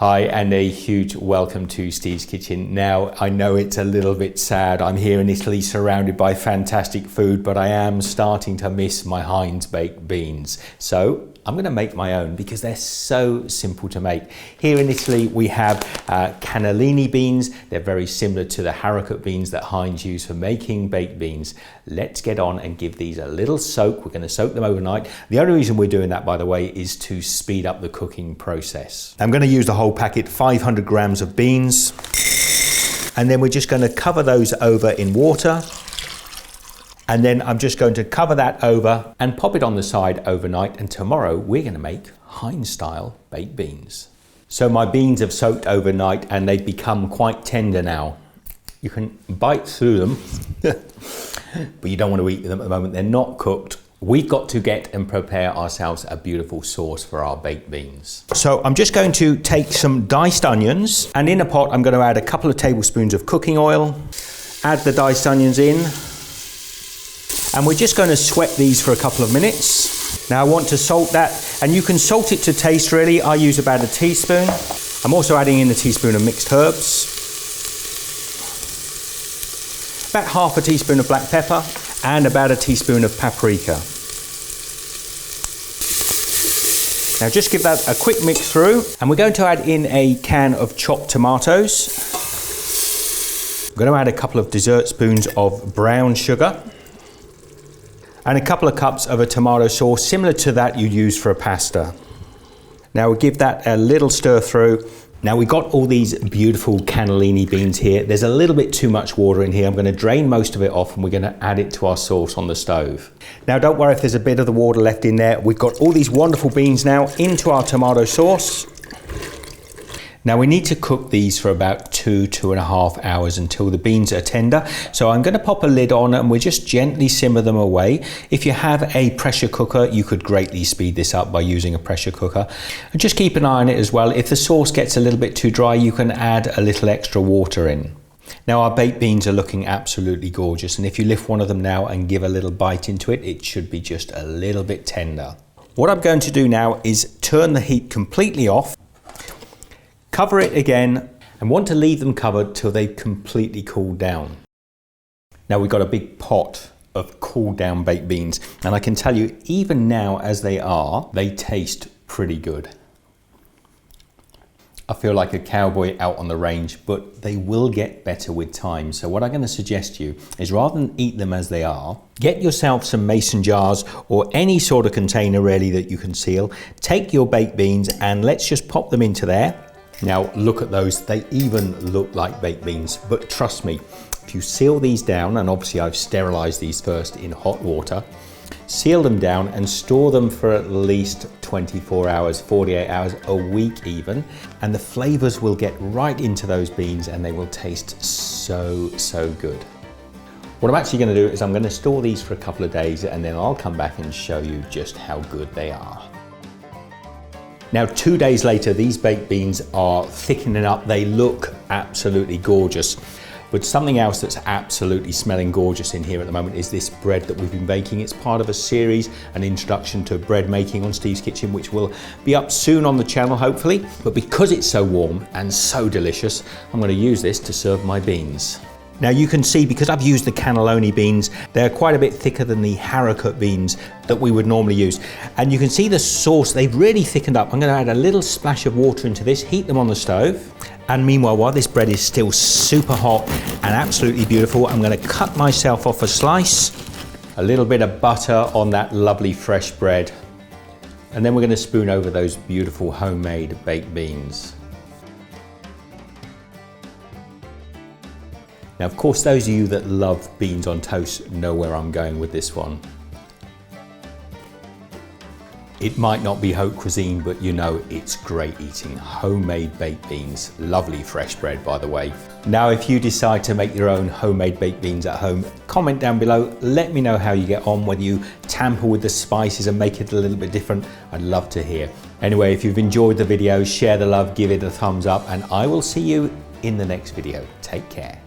Hi, and a huge welcome to Steve's Kitchen. Now, I know it's a little bit sad. I'm here in Italy surrounded by fantastic food, but I am starting to miss my Heinz baked beans. So I'm going to make my own because they're so simple to make. Here in Italy, we have cannellini beans. They're very similar to the Haricot beans that Heinz use for making baked beans. Let's get on and give these a little soak. We're going to soak them overnight. The only reason we're doing that, by the way, is to speed up the cooking process. I'm going to use the whole packet, 500 grams of beans. And then we're just going to cover those over in water. And then I'm just going to cover that over and pop it on the side overnight. And tomorrow we're going to make Heinz style baked beans. So my beans have soaked overnight and they've become quite tender now. You can bite through them, but you don't want to eat them at the moment. They're not cooked. We've got to get and prepare ourselves a beautiful sauce for our baked beans. So I'm just going to take some diced onions, and in a pot I'm going to add a couple of tablespoons of cooking oil. Add the diced onions in. And we're just going to sweat these for a couple of minutes. Now I want to salt that, and you can salt it to taste really. I use about a teaspoon. I'm also adding in a teaspoon of mixed herbs. About half a teaspoon of black pepper and about a teaspoon of paprika. Now just give that a quick mix through, and we're going to add in a can of chopped tomatoes. I'm going to add a couple of dessert spoons of brown sugar. And a couple of cups of a tomato sauce, similar to that you use for a pasta. Now we'll give that a little stir through. Now we've got all these beautiful cannellini beans here. There's a little bit too much water in here. I'm going to drain most of it off and we're going to add it to our sauce on the stove. Now don't worry if there's a bit of the water left in there. We've got all these wonderful beans now into our tomato sauce. Now we need to cook these for about 2.5 hours until the beans are tender. So I'm going to pop a lid on and we'll just gently simmer them away. If you have a pressure cooker, you could greatly speed this up by using a pressure cooker. And just keep an eye on it as well. If the sauce gets a little bit too dry, you can add a little extra water in. Now our baked beans are looking absolutely gorgeous, and if you lift one of them now and give a little bite into it, it should be just a little bit tender. What I'm going to do now is turn the heat completely off. Cover it again, and want to leave them covered till they've completely cooled down. Now we've got a big pot of cooled down baked beans, and I can tell you, even now as they are, they taste pretty good. I feel like a cowboy out on the range, but they will get better with time. So what I'm going to suggest to you is, rather than eat them as they are, get yourself some mason jars or any sort of container really that you can seal. Take your baked beans and let's just pop them into there. Now look at those, they even look like baked beans, but trust me, if you seal these down, and obviously I've sterilized these first in hot water, seal them down and store them for at least 24 hours, 48 hours, a week even, and the flavors will get right into those beans and they will taste so good. What I'm actually going to do is I'm going to store these for a couple of days and then I'll come back and show you just how good they are. Now 2 days later, these baked beans are thickening up. They look absolutely gorgeous. But something else that's absolutely smelling gorgeous in here at the moment is this bread that we've been baking. It's part of a series, an introduction to bread making on Steve's Kitchen, which will be up soon on the channel, hopefully. But because it's so warm and so delicious, I'm going to use this to serve my beans. Now you can see, because I've used the cannelloni beans, they're quite a bit thicker than the Haricot beans that we would normally use. And you can see the sauce, they've really thickened up. I'm going to add a little splash of water into this, heat them on the stove. And meanwhile, while this bread is still super hot and absolutely beautiful, I'm going to cut myself off a slice, a little bit of butter on that lovely fresh bread. And then we're going to spoon over those beautiful homemade baked beans. Now, of course, those of you that love beans on toast know where I'm going with this one. It might not be haute cuisine, but you know it's great eating. Homemade baked beans, lovely fresh bread, by the way. Now, if you decide to make your own homemade baked beans at home, comment down below. Let me know how you get on, whether you tamper with the spices and make it a little bit different. I'd love to hear. Anyway, if you've enjoyed the video, share the love, give it a thumbs up, and I will see you in the next video. Take care.